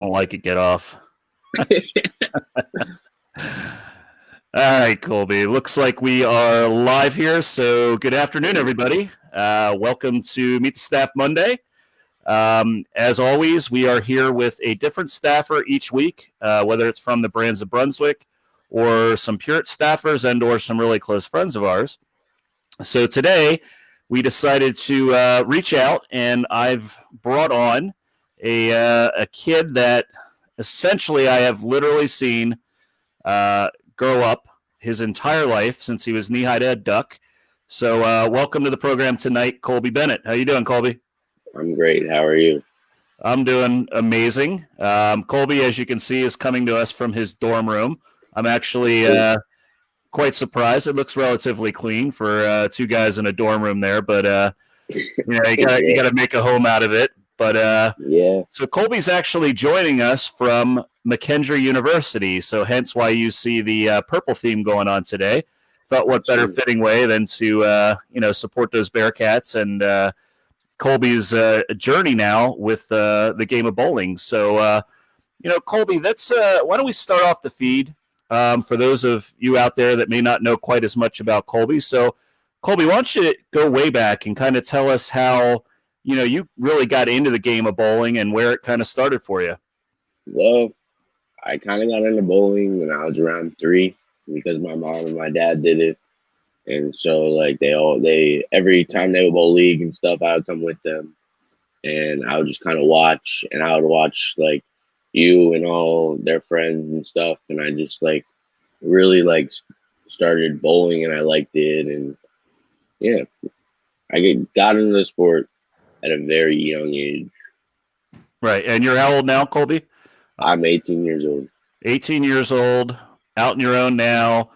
Don't like it. Get off. All right, Kolby. Looks like we are live here. So, good afternoon, everybody. Welcome to Meet the Staff Monday. As always, we are here with a different staffer each week, whether it's from the Brands of Brunswick or some Purett staffers and/or some really close friends of ours. So today, we decided to reach out, and I've brought on a kid that essentially I have literally seen grow up his entire life since he was knee-high to a duck. So welcome to the program tonight, Kolby Bennett. How you doing, Kolby? I'm great. How are you? I'm doing amazing. Kolby, as you can see, is coming to us from his dorm room. I'm actually quite surprised. It looks relatively clean for two guys in a dorm room there, but you got to make a home out of it. But yeah. So Kolby's actually joining us from McKendree University, so hence why you see the purple theme going on today. Thought what better fitting way than to support those Bearcats and Kolby's journey now with the game of bowling. So Kolby, that's why don't we start off the feed for those of you out there that may not know quite as much about Kolby. So Kolby, why don't you go way back and kind of tell us how you really got into the game of bowling and where it kind of started for you. Well, I kind of got into bowling when I was around 3 because my mom and my dad did it. And so like they every time they would bowl league and stuff, I would come with them and I would just kind of watch, and I would watch like you and all their friends and stuff. And I just like really like started bowling and I liked it. And yeah, I got into the sport at a very young age. Right. And you're how old now, Kolby? I'm 18 years old. 18 years old, out on your own now,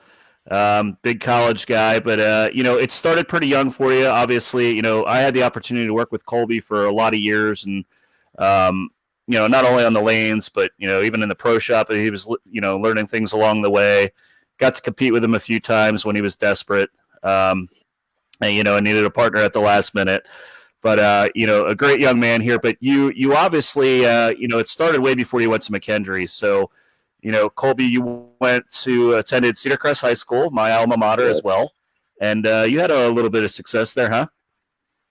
big college guy. But, it started pretty young for you. Obviously, I had the opportunity to work with Kolby for a lot of years. And, not only on the lanes, but, even in the pro shop, he was, learning things along the way. Got to compete with him a few times when he was desperate. And needed a partner at the last minute. But, a great young man here. But you obviously, it started way before you went to McKendree. So, Kolby, you attended Cedar Crest High School, my alma mater as well. And you had a little bit of success there, huh?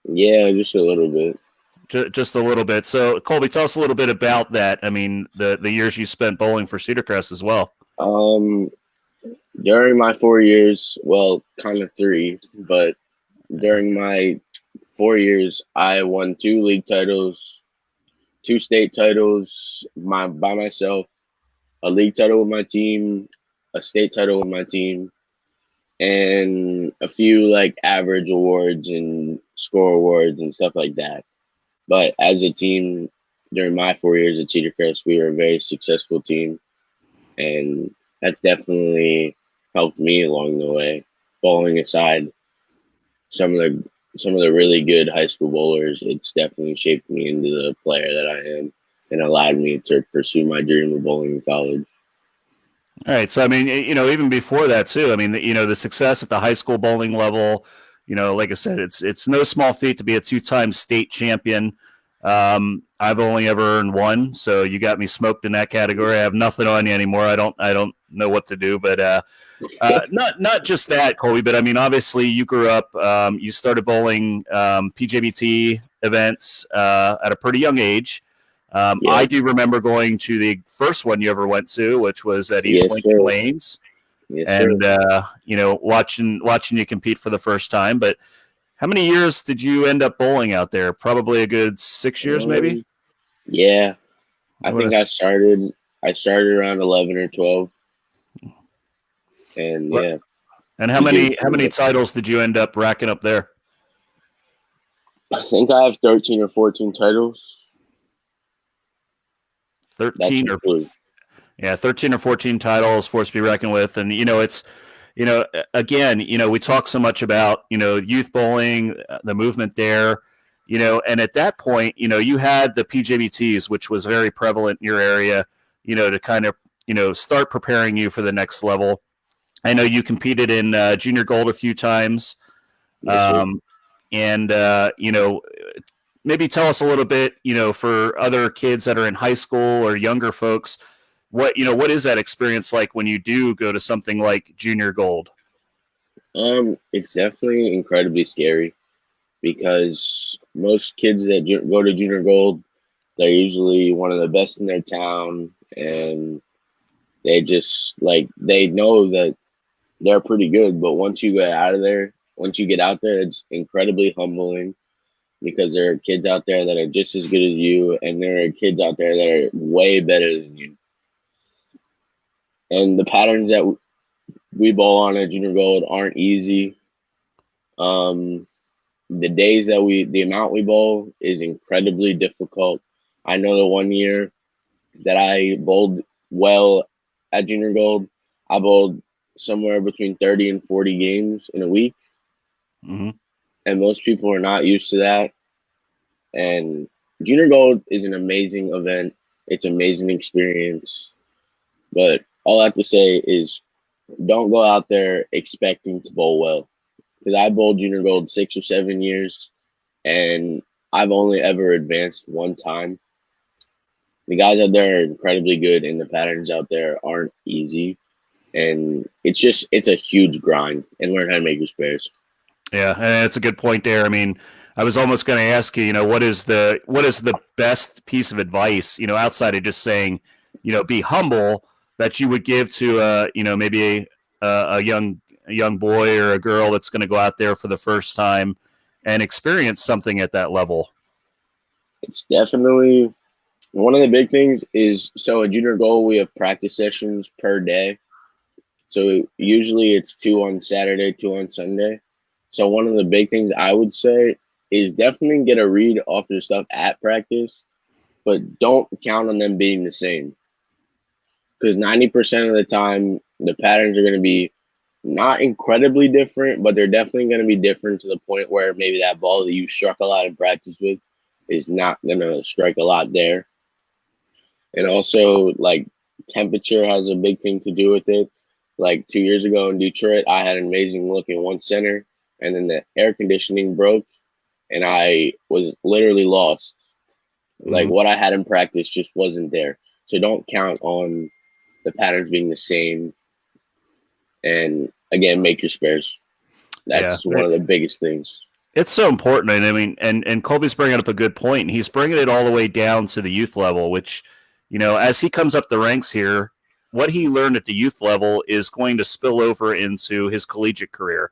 Yeah, just a little bit. Just a little bit. So, Kolby, tell us a little bit about that. I mean, the years you spent bowling for Cedar Crest as well. During my 4 years, well, kind of 3, but during my 4 years, I won 2 league titles, 2 state titles by myself, a league title with my team, a state title with my team, and a few like average awards and score awards and stuff like that. But as a team, during my 4 years at Cedar Crest, we were a very successful team, and that's definitely helped me along the way. Bowling aside, some of the really good high school bowlers, it's definitely shaped me into the player that I am and allowed me to pursue my dream of bowling in college. All right. So, I mean, even before that too, I mean, the success at the high school bowling level, like I said, it's no small feat to be a 2-time state champion. I've only ever earned 1, so you got me smoked in that category. I have nothing on you anymore. I don't know what to do, but not just that, Kolby, but I mean, obviously you grew up, you started bowling PJBT events at a pretty young age. Yeah. I do remember going to the first one you ever went to, which was at East Lincoln Lanes, and watching you compete for the first time. But how many years did you end up bowling out there? Probably a good 6 years, maybe. Yeah, I think I started around 11 or 12, and yeah. And how many titles did you end up racking up there? I think I have 13 or 14 titles. 13 or 14 titles for us to be reckoned with. And, it's, again, we talk so much about, youth bowling, the movement there, and at that point, you had the PJBTs, which was very prevalent in your area, to kind of, start preparing you for the next level. I know you competed in junior gold a few times. And, maybe tell us a little bit, for other kids that are in high school or younger folks, what is that experience like when you do go to something like Junior Gold? It's definitely incredibly scary because most kids that go to Junior Gold, they're usually one of the best in their town, and they just like they know that they're pretty good. But once you get out there, it's incredibly humbling because there are kids out there that are just as good as you, and there are kids out there that are way better than you. And the patterns that we bowl on at Junior Gold aren't easy. Um, the amount we bowl is incredibly difficult. I know the one year that I bowled well at Junior Gold, I bowled somewhere between 30 and 40 games in a week. Mm-hmm. And most people are not used to that. And Junior Gold is an amazing event. It's an amazing experience. But all I have to say is don't go out there expecting to bowl well. Because I bowled Junior Gold 6 or 7 years, and I've only ever advanced one time. The guys out there are incredibly good, and the patterns out there aren't easy. And it's a huge grind and learn how to make your spares. Yeah, and that's a good point there. I mean, I was almost going to ask you, what is the best piece of advice, outside of just saying, be humble, that you would give to, maybe a young boy or a girl that's going to go out there for the first time and experience something at that level. It's definitely one of the big things is so at Junior Gold we have practice sessions per day. So usually it's 2 on Saturday, 2 on Sunday. So one of the big things I would say is definitely get a read off your stuff at practice, but don't count on them being the same. Because 90% of the time, the patterns are going to be not incredibly different, but they're definitely going to be different to the point where maybe that ball that you struck a lot in practice with is not going to strike a lot there. And also, like, temperature has a big thing to do with it. Like 2 years ago in Detroit, I had an amazing look in one center, and then the air conditioning broke, and I was literally lost. Like Mm-hmm. what I had in practice just wasn't there. So don't count on the patterns being the same. And again, make your spares. Yeah, That's one of the biggest things. it's so important. And I mean, and Colby's bringing up a good point. And he's bringing it all the way down to the youth level, which, as he comes up the ranks here, what he learned at the youth level is going to spill over into his collegiate career,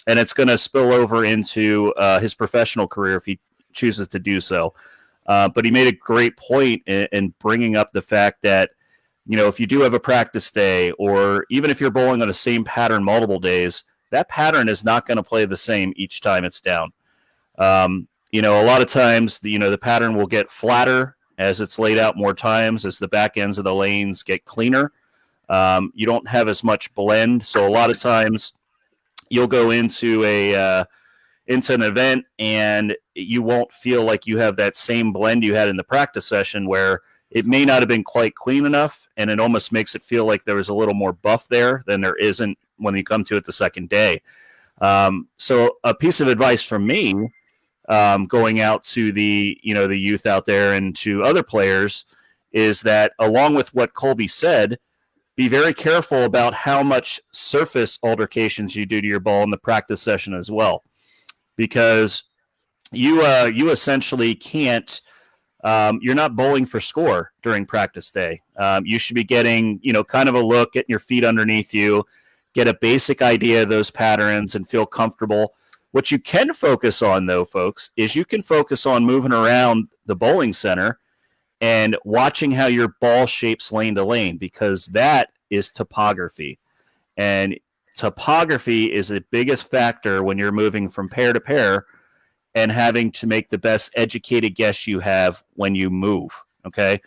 and it's going to spill over into his professional career if he chooses to do so. But he made a great point in bringing up the fact that, if you do have a practice day, or even if you're bowling on the same pattern multiple days, that pattern is not going to play the same each time it's down. A lot of times, the pattern will get flatter as it's laid out more times, as the back ends of the lanes get cleaner. You don't have as much blend, so a lot of times you'll go into an event and you won't feel like you have that same blend you had in the practice session, where it may not have been quite clean enough, and it almost makes it feel like there was a little more buff there than there isn't when you come to it the second day. So a piece of advice from me, going out to the youth out there and to other players, is that, along with what Kolby said, be very careful about how much surface altercations you do to your ball in the practice session as well, because you essentially can't. You're not bowling for score during practice day. You should be getting, kind of a look, getting your feet underneath you, get a basic idea of those patterns, and feel comfortable. What you can focus on, though, folks, is you can focus on moving around the bowling center and watching how your ball shapes lane to lane, because that is topography. And topography is the biggest factor when you're moving from pair to pair and having to make the best educated guess you have when you move. Okay.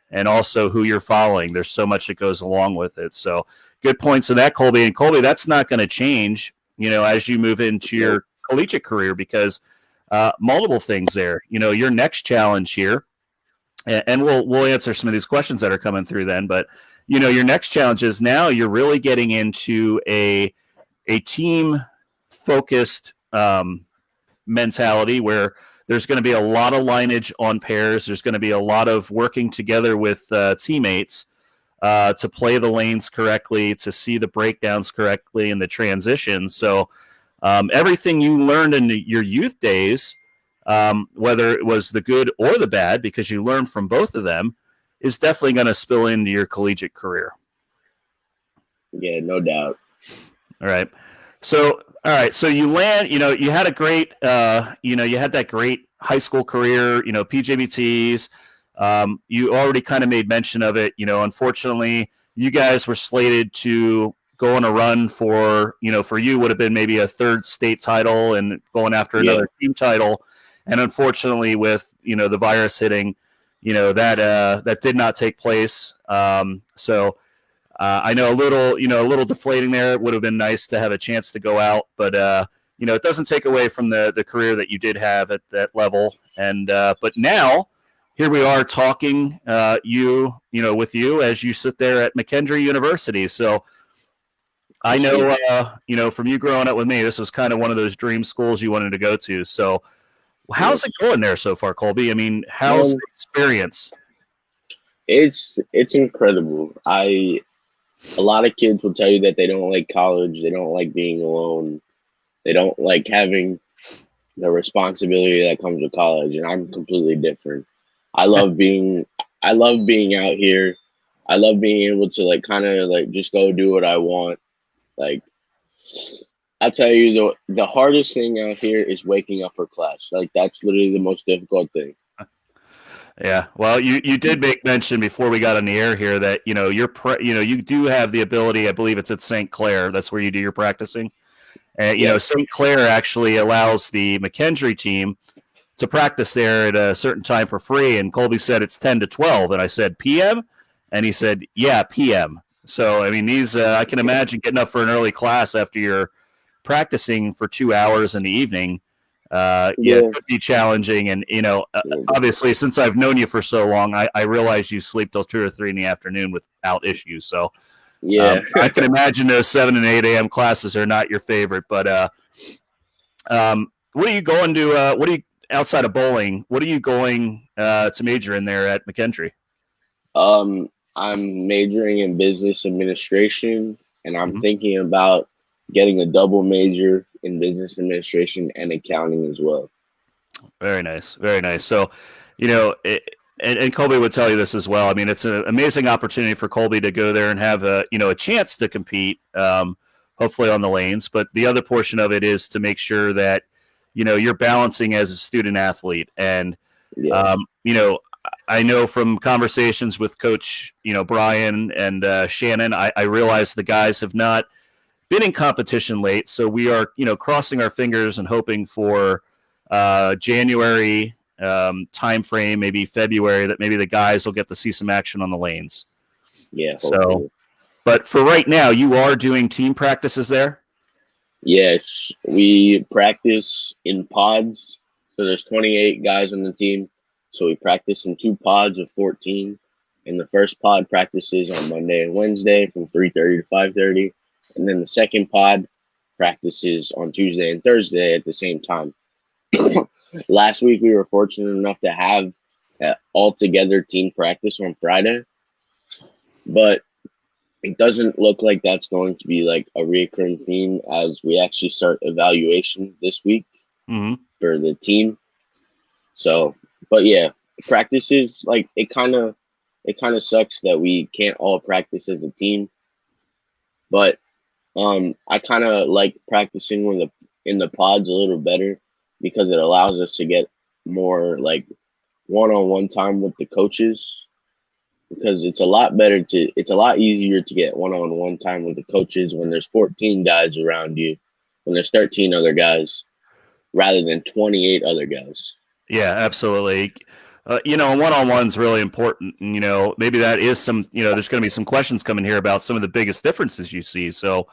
And also who you're following. There's so much that goes along with it. So good points in that, Kolby. And Kolby, that's not going to change, as you move into your collegiate career, because multiple things there. Your next challenge here, and we'll answer some of these questions that are coming through then, but your next challenge is now you're really getting into a team focused mentality, where there's going to be a lot of lineage on pairs. There's going to be a lot of working together with teammates to play the lanes correctly, to see the breakdowns correctly and the transitions. So everything you learned in your youth days, whether it was the good or the bad, because you learned from both of them, is definitely going to spill into your collegiate career. Yeah, no doubt. All right. So, all right. So you land, you had a great, you had that great high school career, PJBTs. You already kind of made mention of it. Unfortunately, you guys were slated to go on a run for you would have been maybe a third state title and going after another team title. And unfortunately, with, the virus hitting, that did not take place. So I know a little deflating there. It would have been nice to have a chance to go out, but it doesn't take away from the career that you did have at that level. And but now here we are talking with you as you sit there at McKendree University. So I know from you growing up with me, this was kind of one of those dream schools you wanted to go to. So how's it going there so far, Kolby? I mean, how's the experience? It's incredible. A lot of kids will tell you that they don't like college, they don't like being alone, they don't like having the responsibility that comes with college, and I'm completely different. I love being out here. I love being able to kind of just go do what I want. I'll tell you, the hardest thing out here is waking up for class. That's literally the most difficult thing. Yeah, well, you did make mention before we got on the air here that you do have the ability. I believe it's at St. Clair. That's where you do your practicing. And St. Clair actually allows the McKendree team to practice there at a certain time for free. And Kolby said it's 10 to 12, and I said PM, and he said PM. So I mean, I can imagine getting up for an early class after you're practicing for 2 hours in the evening. It could be challenging. And, obviously, since I've known you for so long, I realize you sleep till 2 or 3 in the afternoon without issues. So, I can imagine those 7 and 8 a.m. classes are not your favorite. But what are you going to, outside of bowling, what are you going to major in there at McKendree? I'm majoring in business administration, and I'm thinking about getting a double major in business administration and accounting as well. Very nice. Very nice. So, and Kolby would tell you this as well. I mean, it's an amazing opportunity for Kolby to go there and have a chance to compete, hopefully on the lanes. But the other portion of it is to make sure that, you're balancing as a student athlete. And, I know from conversations with Coach, Brian and Shannon, I realize the guys have not been in competition late, so we are crossing our fingers and hoping for January time frame, maybe February, that maybe the guys will get to see some action on the lanes. Yeah. So, but for right now, you are doing team practices there? Yes, we practice in pods. So there's 28 guys on the team. So we practice in 2 pods of 14. And the first pod practices on Monday and Wednesday from 3:30 to 5:30. And then the second pod practices on Tuesday and Thursday at the same time. Last week, we were fortunate enough to have all-together team practice on Friday. But it doesn't look like that's going to be a recurring theme as we actually start evaluation this week for the team. So, but yeah, practices, it kind of sucks that we can't all practice as a team. But I kind of like practicing in the pods a little better because it allows us to get more one-on-one time with the coaches, because it's a lot easier to get one-on-one time with the coaches when there's 14 guys around you, when there's 13 other guys rather than 28 other guys. Yeah, absolutely. One-on-one is really important. And, maybe that is there's going to be some questions coming here about some of the biggest differences you see. So,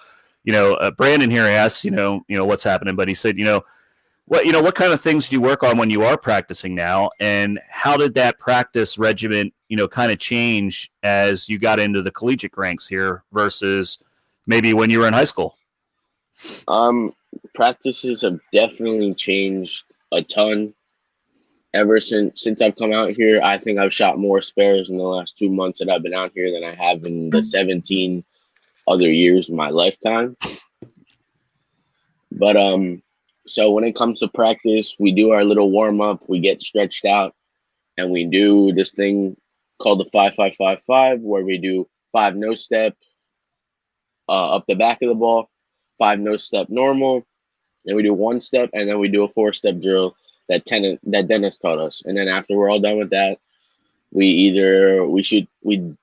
Brandon here asked, what's happening, but he said, what kind of things do you work on when you are practicing now? And how did that practice regimen, kind of change as you got into the collegiate ranks here versus maybe when you were in high school? Practices have definitely changed a ton. Since I've come out here, I think I've shot more spares in the last 2 months that I've been out here than I have in the 17 other years of my lifetime. But so when it comes to practice, we do our little warm up, we get stretched out, and we do this thing called the 5-5-5-5, where we do 5 no step up the back of the ball, 5 no step normal, then we do 1 step, and then we do a 4-step drill that Dennis taught us. And then after we're all done with that, we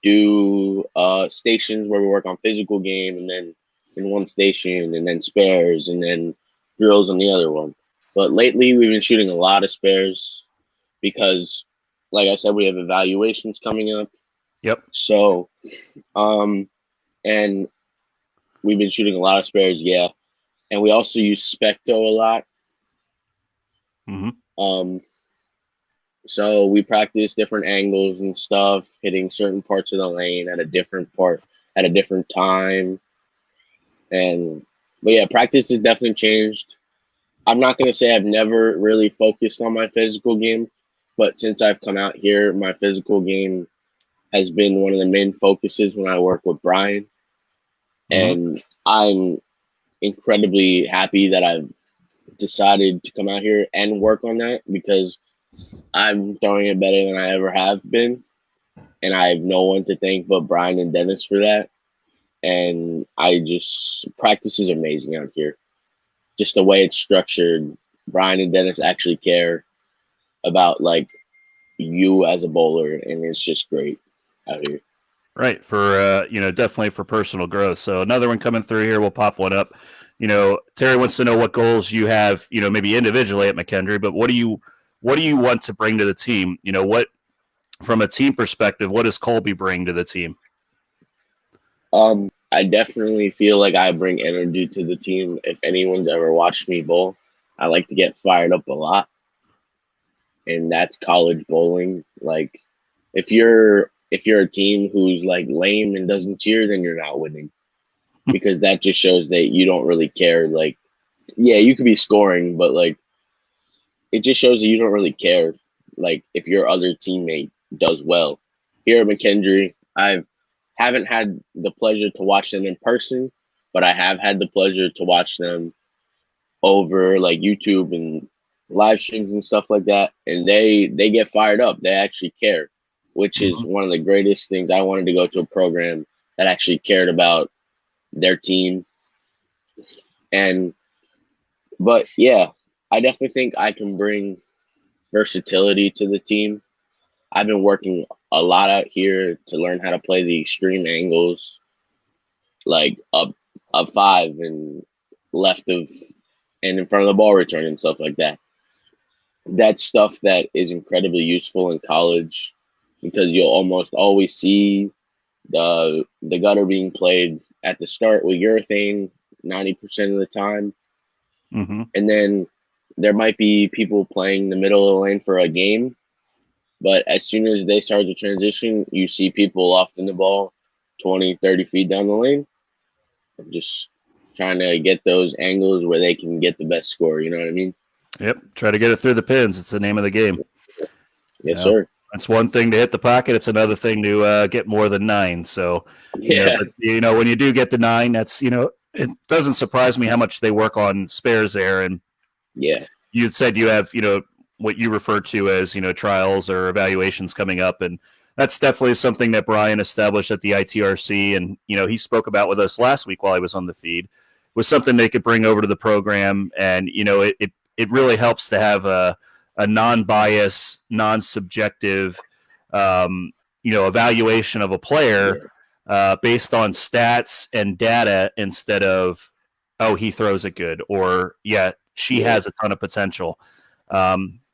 do stations where we work on physical game, and then in one station, and then spares, and then drills on the other one. But lately, we've been shooting a lot of spares because, like I said, we have evaluations coming up. Yep. So, and we've been shooting a lot of spares, yeah. And we also use Specto a lot. Mm-hmm. So we practice different angles and stuff, hitting certain parts of the lane at a different time. But yeah, practice has definitely changed. I'm not going to say I've never really focused on my physical game, but since I've come out here, my physical game has been one of the main focuses when I work with Brian. Mm-hmm. And I'm incredibly happy that I've decided to come out here and work on that, because I'm throwing it better than I ever have been. And I have no one to thank but Brian and Dennis for that. And practice is amazing out here. Just the way it's structured. Brian and Dennis actually care about like you as a bowler, and it's just great out here. Right. For, definitely for personal growth. So another one coming through here, we'll pop one up. Terry wants to know what goals you have, maybe individually at McKendree, but what do you want to bring to the team? What, from a team perspective, what does Kolby bring to the team? I definitely feel like I bring energy to the team. If anyone's ever watched me bowl, I like to get fired up a lot. And that's college bowling. Like, if you're a team who's like lame and doesn't cheer, then you're not winning, because that just shows that you don't really care. Like, yeah, you could be scoring, but like, it just shows that you don't really care. Like, if your other teammate does well. Here at McKendree, I haven't had the pleasure to watch them in person, but I have had the pleasure to watch them over like YouTube and live streams and stuff like that. And they get fired up. They actually care, which is one of the greatest things. I wanted to go to a program that actually cared about their team. But yeah, I definitely think I can bring versatility to the team. I've been working a lot out here to learn how to play the extreme angles, like up 5 and left of and in front of the ball return and stuff like that. That's stuff that is incredibly useful in college, because you'll almost always see the gutter being played at the start with urethane 90% of the time. Mm-hmm. And then there might be people playing the middle of the lane for a game, but as soon as they start to transition, you see people lofting the ball 20, 30 feet down the lane, just trying to get those angles where they can get the best score. You know what I mean? Yep. Try to get it through the pins. It's the name of the game. Yes, sir. It's one thing to hit the pocket. It's another thing to get more than 9. So, yeah, when you do get the 9, that's, it doesn't surprise me how much they work on spares there. And yeah, you said you have, what you refer to as, trials or evaluations coming up. And that's definitely something that Brian established at the ITRC. And, he spoke about with us last week while he was on the feed, was something they could bring over to the program. And, it really helps to have a non-biased, non-subjective, evaluation of a player based on stats and data, instead of, oh, he throws it good, or she has a ton of potential.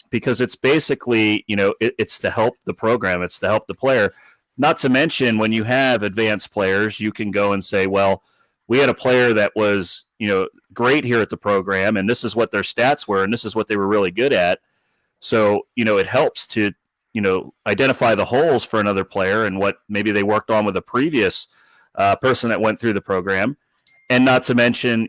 Because it's basically, it's to help the program, it's to help the player. Not to mention, when you have advanced players, you can go and say, well, we had a player that was, great here at the program, and this is what their stats were, and this is what they were really good at. So, it helps to, identify the holes for another player and what maybe they worked on with a previous person that went through the program. And not to mention,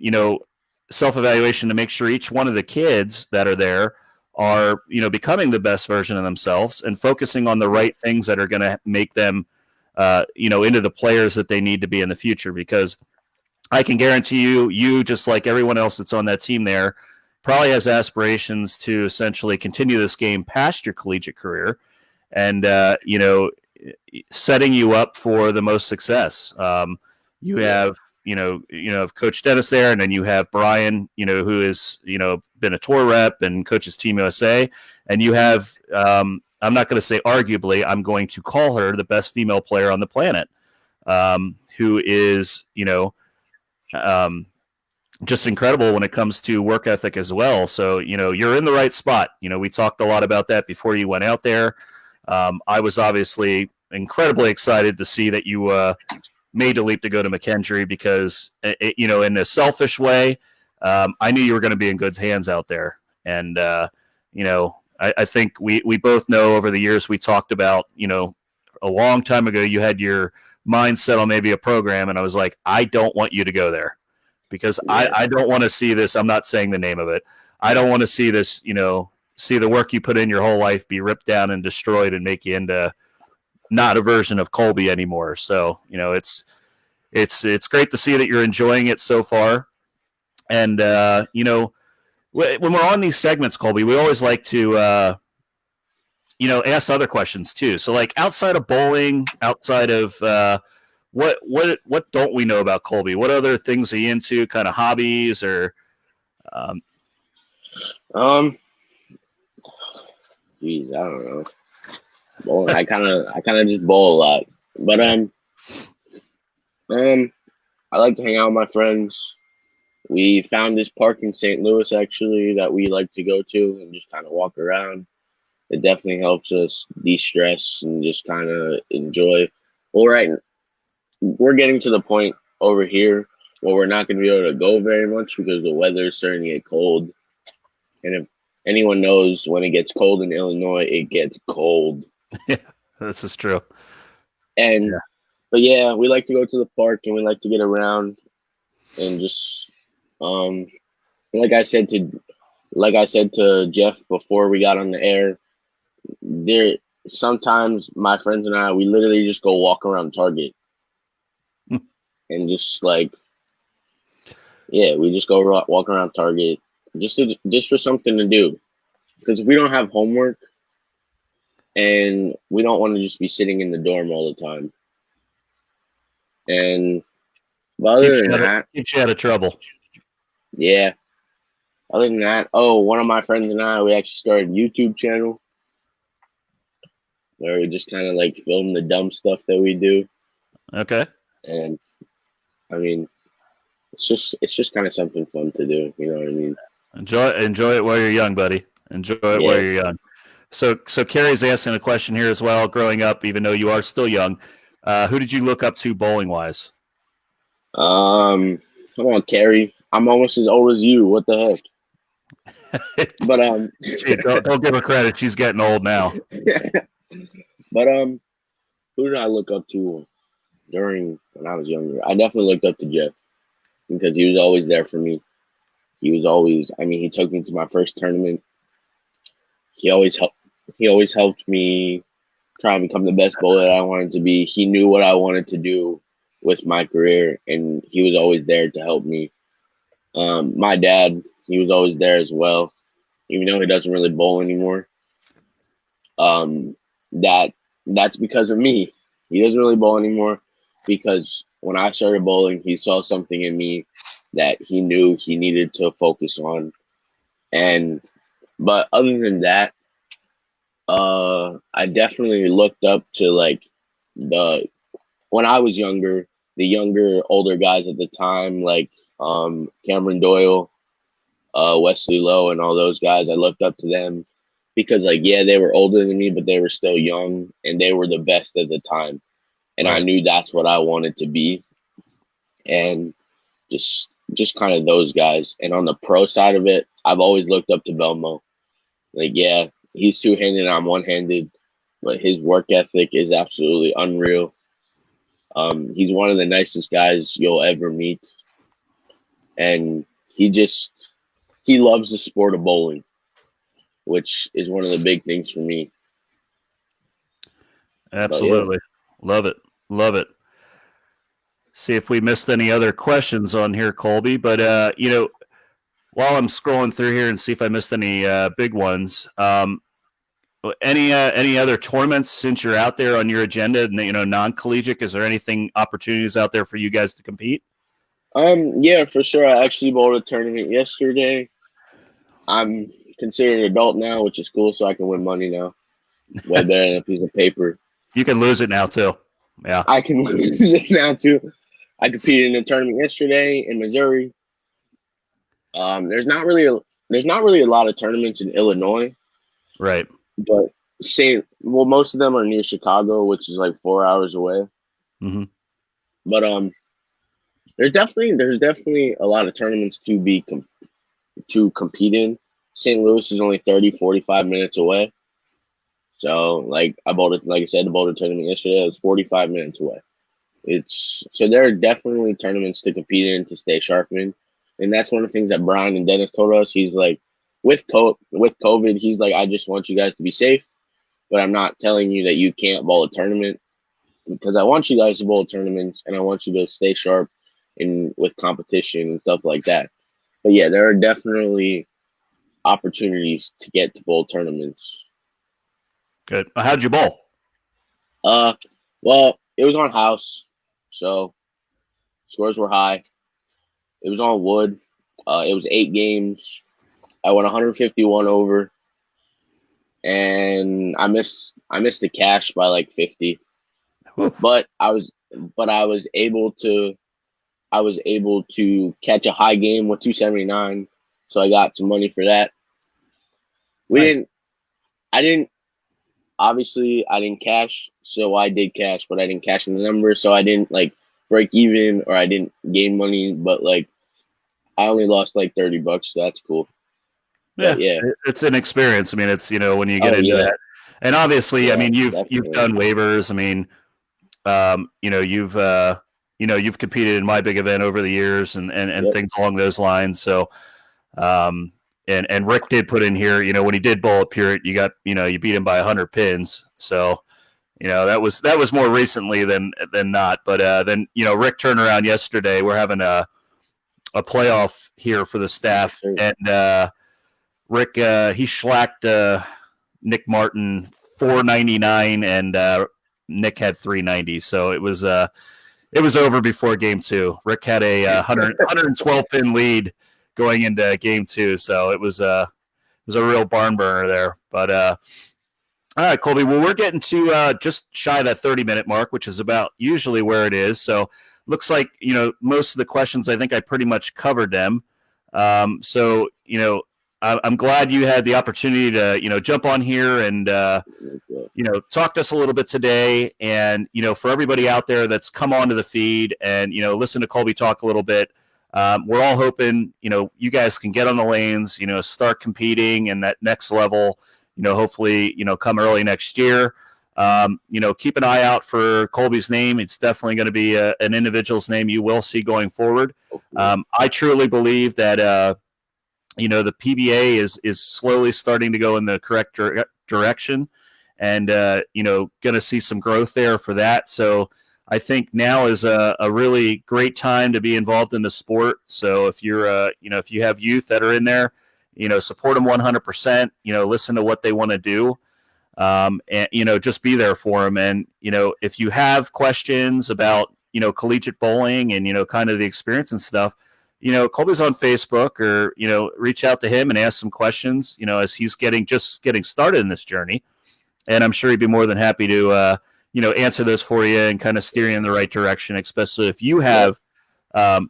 self-evaluation to make sure each one of the kids that are there are, becoming the best version of themselves and focusing on the right things that are going to make them, into the players that they need to be in the future. Because I can guarantee you just like everyone else that's on that team there, probably has aspirations to essentially continue this game past your collegiate career, and setting you up for the most success. You have Coach Dennis there, and then you have Brian, who is been a tour rep and coaches Team USA, and you have I'm not going to say arguably, I'm going to call her the best female player on the planet, who is just incredible when it comes to work ethic as well. So, you're in the right spot. We talked a lot about that before you went out there. I was obviously incredibly excited to see that you made the leap to go to McKendree because, in a selfish way, I knew you were going to be in good hands out there. And, I think we both know over the years we talked about, a long time ago, you had your mindset on maybe a program, and I was like, I don't want you to go there because I don't want to see this. I'm not saying the name of it. I don't want to see this, see the work you put in your whole life be ripped down and destroyed and make you into not a version of Kolby anymore. So, it's great to see that you're enjoying it so far. And, when we're on these segments, Kolby, we always like to, ask other questions too. So like outside of bowling, outside of, what don't we know about Kolby? What other things are you into? Kind of hobbies or, Geez, I don't know. Bowling, I kind of just bowl a lot, but I like to hang out with my friends. We found this park in St. Louis actually that we like to go to and just kind of walk around. It definitely helps us de-stress and just kind of enjoy. All right, we're getting to the point over here where we're not going to be able to go very much because the weather is starting to get cold. And if anyone knows, when it gets cold in Illinois, it gets cold. Yeah, this is true. And but yeah, we like to go to the park and we like to get around and just like I said to Jeff before we got on the air, there sometimes my friends and I, we literally just go walk around Target and just we just go walk around Target just for something to do, because we don't have homework and we don't want to just be sitting in the dorm all the time. And other than that, keeps you out of trouble. Yeah. Other than that, one of my friends and I, we actually started a YouTube channel where we just kind of like film the dumb stuff that we do. Okay. And I mean, it's just kind of something fun to do. You know what I mean? Enjoy it while you're young, buddy. Enjoy it while you're young. So Carrie's asking a question here as well. Growing up, even though you are still young, who did you look up to bowling wise? Come on, Carrie. I'm almost as old as you. What the heck? But don't give her credit. She's getting old now. But who did I look up to when I was younger? I definitely looked up to Jeff because he was always there for me. He was always. I mean, he took me to my first tournament. He always helped me try and become the best bowler that I wanted to be. He knew what I wanted to do with my career, and he was always there to help me. My dad, he was always there as well, even though he doesn't really bowl anymore. That's because of me. He doesn't really bowl anymore because when I started bowling, he saw something in me that he knew he needed to focus on. But other than that, I definitely looked up to when I was younger, the older guys at the time, like Cameron Doyle, Wesley Lowe, and all those guys. I looked up to them because, they were older than me, but they were still young, and they were the best at the time. And I knew that's what I wanted to be. And just kind of those guys. And on the pro side of it, I've always looked up to Belmo. He's two-handed and I'm one-handed, but his work ethic is absolutely unreal. He's one of the nicest guys you'll ever meet. And he loves the sport of bowling. which is one of the big things for me. Absolutely. Love it. Love it. See if we missed any other questions on here, Kolby. But, while I'm scrolling through here and see if I missed any big ones, any other tournaments since you're out there on your agenda, non-collegiate? Is there anything, opportunities out there for you guys to compete? Yeah, for sure. I actually bowled a tournament yesterday. I'm considered an adult now, which is cool, so I can win money now. Way better than a piece of paper. You can lose it now too. Yeah, I can lose it now too. I competed in a tournament yesterday in Missouri. There's not really a lot of tournaments in Illinois, right. but most of them are near Chicago, which is like 4 hours away. Mm-hmm. But there's definitely a lot of tournaments to compete in. St. Louis is only 30, 45 minutes away. So like I said, the boulder tournament yesterday, it was 45 minutes away. So there are definitely tournaments to compete in, to stay sharp in. And that's one of the things that Brian and Dennis told us. He's like, with COVID, he's like, I just want you guys to be safe, but I'm not telling you that you can't bowl a tournament, because I want you guys to bowl tournaments and I want you to stay sharp with competition and stuff like that. But yeah, there are definitely opportunities to get to bowl tournaments. Good. How'd you bowl? Well, it was on house, so scores were high. It was on wood. It was 8 games. I went 151 over, and I missed the cash by like 50. Oof. But I was able to catch a high game with 279, so I got some money for that. Obviously I didn't cash, so I did cash, but I didn't cash in the number, so I didn't like break even or I didn't gain money, but like I only lost like $30, so that's cool. Yeah, but yeah, it's an experience. I mean, it's when you get into that, and obviously, I mean, you've done waivers. I mean, you've competed in my big event over the years and things along those lines. So, and Rick did put in here, when he did bowl at Pureit, you beat him by 100 pins. So, that was more recently than not. But then Rick turned around yesterday. We're having a playoff here for the staff, and Rick he schlacked Nick Martin 499, and Nick had 390. So it was over before game 2. Rick had a 112 pin lead going into game 2, so it was a real barn burner there. But all right, Kolby. Well, we're getting to just shy of that 30-minute mark, which is about usually where it is. So looks like most of the questions, I think I pretty much covered them. So I'm glad you had the opportunity to jump on here and talk to us a little bit today. And for everybody out there that's come onto the feed and listen to Kolby talk a little bit, we're all hoping you guys can get on the lanes, start competing and that next level, hopefully come early next year. Keep an eye out for Kolby's name. It's definitely going to be an individual's name you will see going forward. I truly believe that the PBA is slowly starting to go in the correct direction, and going to see some growth there for that. So I think now is a really great time to be involved in the sport. So if you're if you have youth that are in there, support them 100%. Listen to what they want to do. And just be there for them. And if you have questions about collegiate bowling and kind of the experience and stuff, Kolby's on Facebook, or reach out to him and ask some questions as he's getting started in this journey, and I'm sure he'd be more than happy to answer those for you and kind of steer you in the right direction, especially if you have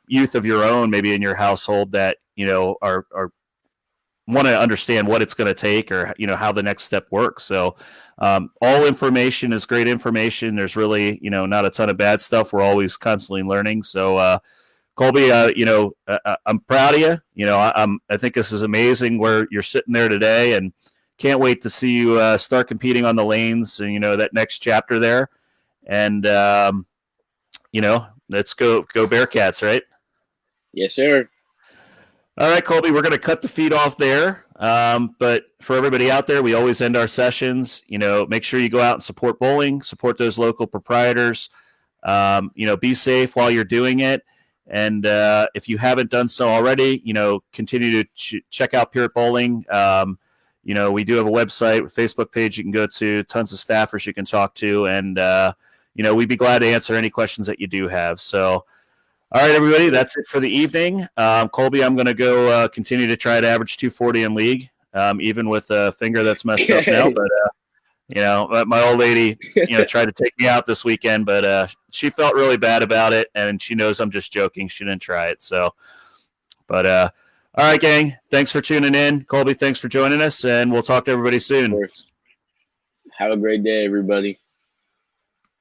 youth of your own maybe in your household that are want to understand what it's going to take, or how the next step works. So all information is great information. There's really not a ton of bad stuff. We're always constantly learning. So Kolby, I'm proud of you. I think this is amazing where you're sitting there today, and can't wait to see you start competing on the lanes and that next chapter there. And let's go Bearcats, right? Yes, sir. All right, Kolby, we're going to cut the feed off there. But for everybody out there, we always end our sessions. Make sure you go out and support bowling, support those local proprietors. Be safe while you're doing it. And if you haven't done so already, continue to check out Pure Bowling. We do have a website, a Facebook page you can go to, tons of staffers you can talk to, and we'd be glad to answer any questions that you do have. So, all right, everybody, that's it for the evening. Kolby, I'm going to go continue to try to average 240 in league, even with a finger that's messed up now. But my old lady, tried to take me out this weekend, but she felt really bad about it, and she knows I'm just joking. She didn't try it. So, but all right, gang, thanks for tuning in. Kolby, thanks for joining us, and we'll talk to everybody soon. Of course. Have a great day, everybody.